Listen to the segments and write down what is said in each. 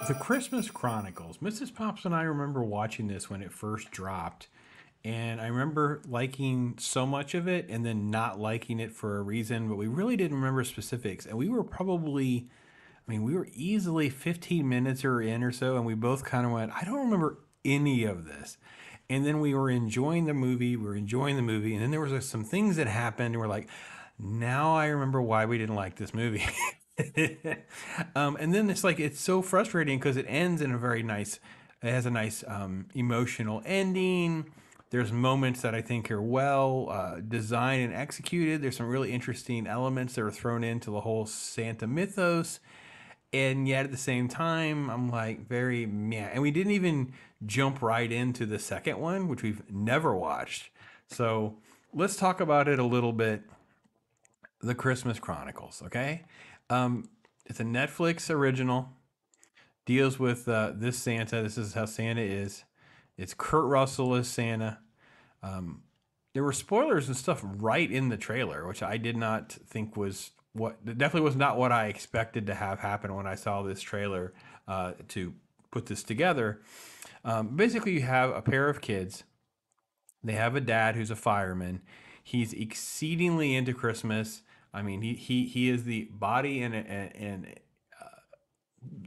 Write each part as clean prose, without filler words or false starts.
The Christmas Chronicles. Mrs. Pops and I remember watching this when it first dropped. And I remember liking so much of it and then not liking it for a reason, but we really didn't remember specifics. And we were probably, we were easily 15 minutes or in or so, and we both kind of went, I don't remember any of this. And then we were enjoying the movie, and then there was some things that happened, and we're like, now I remember why we didn't like this movie. And then it's like it's so frustrating because it ends in a very nice. It has a nice emotional ending. There's moments that I think are well designed and executed. There's some really interesting elements that are thrown into the whole Santa mythos, and yet at the same time, I'm like very meh. And we didn't even jump right into the second one, which we've never watched. So let's talk about it a little bit. The Christmas Chronicles, okay? It's a Netflix original. Deals with this Santa. This is how Santa is. It's Kurt Russell as Santa. There were spoilers and stuff right in the trailer, which I did not think was definitely was not what I expected to have happen when I saw this trailer to put this together. Basically, you have a pair of kids. They have a dad who's a fireman. He's exceedingly into Christmas. I mean, he is the body and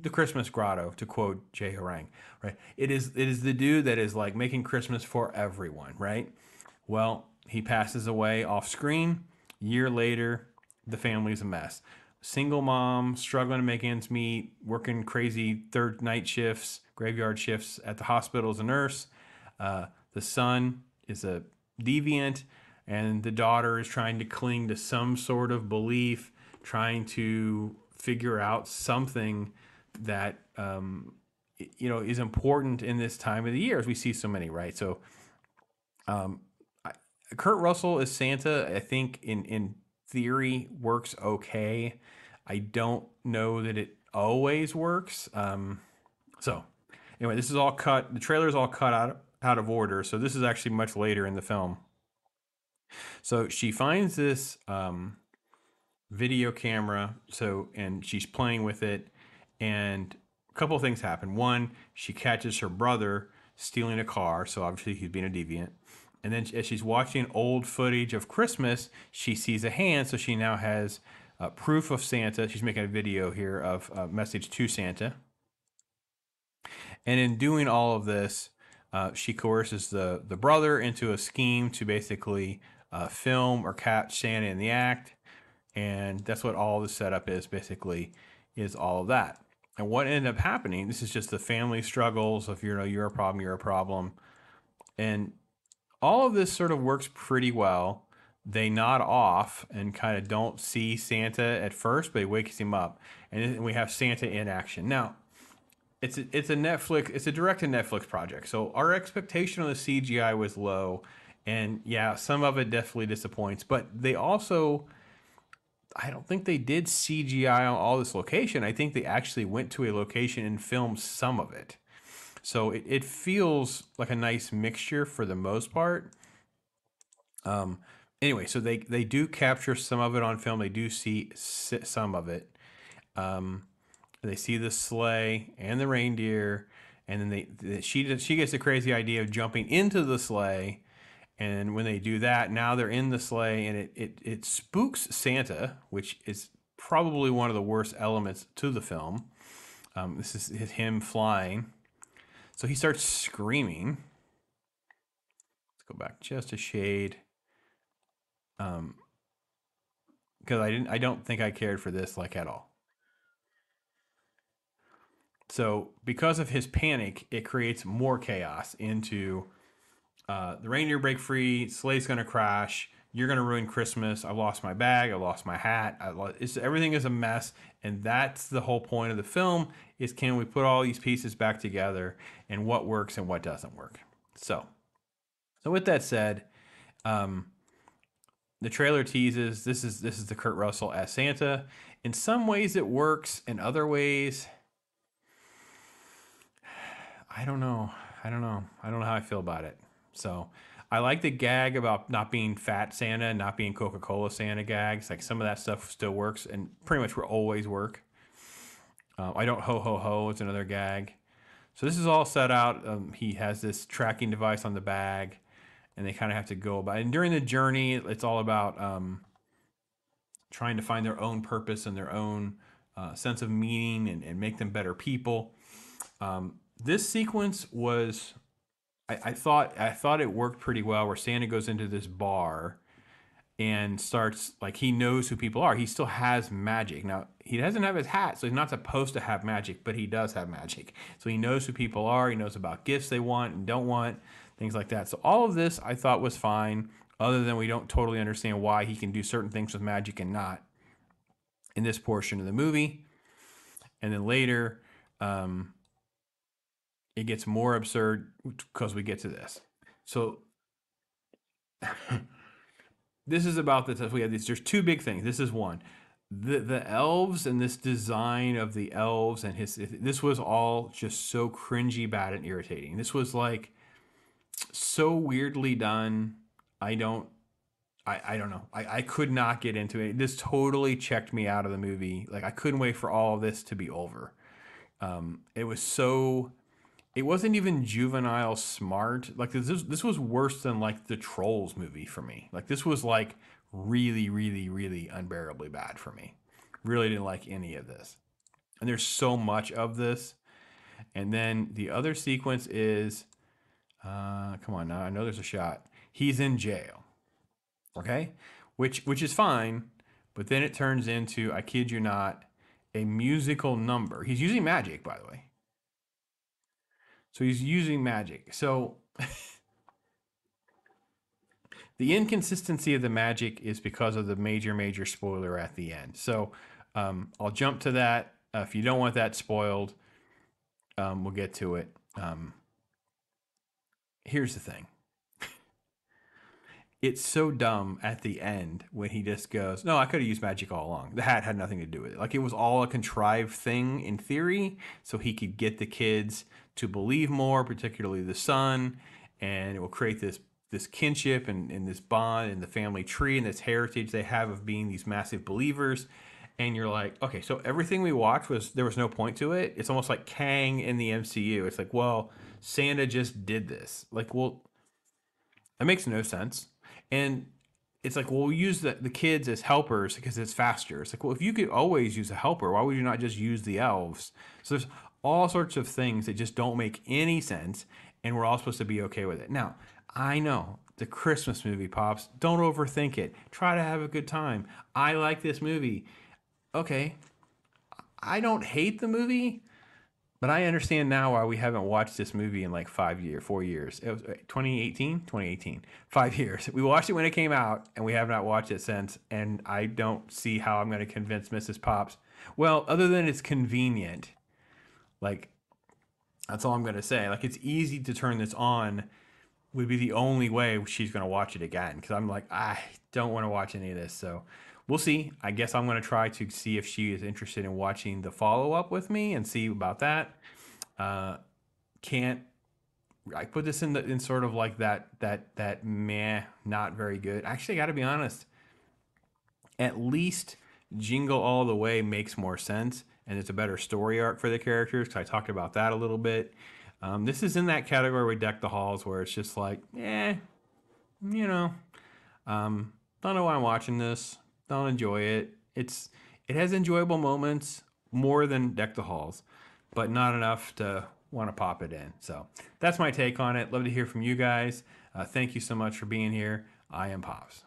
the Christmas grotto, to quote Jay Harang, right? It is the dude that is like making Christmas for everyone, right? Well, he passes away off screen. Year later, the family's a mess. Single mom, struggling to make ends meet, working crazy third night shifts, graveyard shifts at the hospital as a nurse. The son is a deviant, and the daughter is trying to cling to some sort of belief, trying to figure out something that is important in this time of the year, as we see so many, right? So Kurt Russell as Santa, I think in theory works okay. I don't know that it always works. So anyway, this is all cut. The trailer is all cut out of order. So this is actually much later in the film. So she finds this video camera. And she's playing with it, and a couple of things happen. One, she catches her brother stealing a car. So obviously he's being a deviant. And then as she's watching old footage of Christmas, she sees a hand. So she now has proof of Santa. She's making a video here of a message to Santa. And in doing all of this, she coerces the brother into a scheme to basically film or catch Santa in the act. And that's what all the setup is, basically, is all of that. And what ended up happening, this is just the family struggles of, you're a problem. And all of this sort of works pretty well. They nod off and kind of don't see Santa at first, but he wakes him up. And then we have Santa in action. Now, it's a direct to Netflix project. So our expectation on the CGI was low. And yeah, some of it definitely disappoints. But they also, I don't think they did CGI on all this location. I think they actually went to a location and filmed some of it. So it feels like a nice mixture for the most part. Anyway, so they do capture some of it on film. They do see some of it. They see the sleigh and the reindeer, and then she gets the crazy idea of jumping into the sleigh. And when they do that, now they're in the sleigh, and it spooks Santa, which is probably one of the worst elements to the film. This is him flying. So he starts screaming. Let's go back just a shade. Because I don't think I cared for this like at all. So because of his panic, it creates more chaos into the reindeer break free, sleigh's gonna crash, you're gonna ruin Christmas, I lost my bag, I lost my hat, everything is a mess. And that's the whole point of the film, is can we put all these pieces back together, and what works and what doesn't work. So with that said, the trailer teases this is the Kurt Russell as Santa. In some ways it works, in other ways I don't know how I feel about it. So I like the gag about not being fat Santa, not being Coca-Cola Santa gags. Like, some of that stuff still works and pretty much will always work. I don't ho ho ho is another gag. So this is all set out. He has this tracking device on the bag, and they kind of have to go about. And during the journey, it's all about trying to find their own purpose and their own sense of meaning, and make them better people. This sequence was, I thought it worked pretty well. Where Santa goes into this bar and starts, like, he knows who people are. He still has magic. Now, he doesn't have his hat, so he's not supposed to have magic, but he does have magic. So he knows who people are. He knows about gifts they want and don't want, things like that. So all of this I thought was fine, other than we don't totally understand why he can do certain things with magic and not in this portion of the movie. And then later, it gets more absurd because we get to this. So this is about this. We have these. There's two big things. This is one. The elves and this design of the elves and this was all just so cringy, bad, and irritating. This was like so weirdly done. I don't know. I could not get into it. This totally checked me out of the movie. Like, I couldn't wait for all of this to be over. It was so. It wasn't even juvenile smart. Like, this was worse than like the Trolls movie for me. Like, this was like really, really, really unbearably bad for me. Really didn't like any of this. And there's so much of this. And then the other sequence is, come on now, I know there's a shot. He's in jail. Okay? Which is fine, but then it turns into, I kid you not, a musical number. He's using magic, by the way. So he's using magic. So the inconsistency of the magic is because of the major spoiler at the end. So I'll jump to that. If you don't want that spoiled, we'll get to it. Here's the thing. It's so dumb at the end when he just goes, no, I could have used magic all along. The hat had nothing to do with it. Like, it was all a contrived thing in theory, so he could get the kids to believe more, particularly the son, and it will create this kinship and this bond and the family tree and this heritage they have of being these massive believers. And you're like, okay, so everything we watched there was no point to it. It's almost like Kang in the MCU. It's like, well, Santa just did this. Like, well, that makes no sense. And it's like, well, we use the kids as helpers because it's faster. It's like, well, if you could always use a helper, why would you not just use the elves? So there's all sorts of things that just don't make any sense, and we're all supposed to be okay with it. Now, I know, the Christmas movie, Pops. Don't overthink it. Try to have a good time. I like this movie. Okay, I don't hate the movie, but I understand now why we haven't watched this movie in like 4 years. It was 2018. 5 years. We watched it when it came out, and we have not watched it since. And I don't see how I'm going to convince Mrs. Pops. Well, other than it's convenient. Like, that's all I'm going to say. Like, it's easy to turn this on. Would be the only way she's going to watch it again. Because I'm like, I don't want to watch any of this. So we'll see. I guess I'm going to try to see if she is interested in watching the follow-up with me and see about that. Can't I put this in sort of like that meh, not very good. Actually, I got to be honest. At least Jingle All the Way makes more sense, and it's a better story arc for the characters. Because I talked about that a little bit. This is in that category with Deck the Halls, where it's just like, don't know why I'm watching this. Don't enjoy it. It has enjoyable moments more than Deck the Halls, but not enough to want to pop it in. So that's my take on it. Love to hear from you guys. Thank you so much for being here. I am Pops.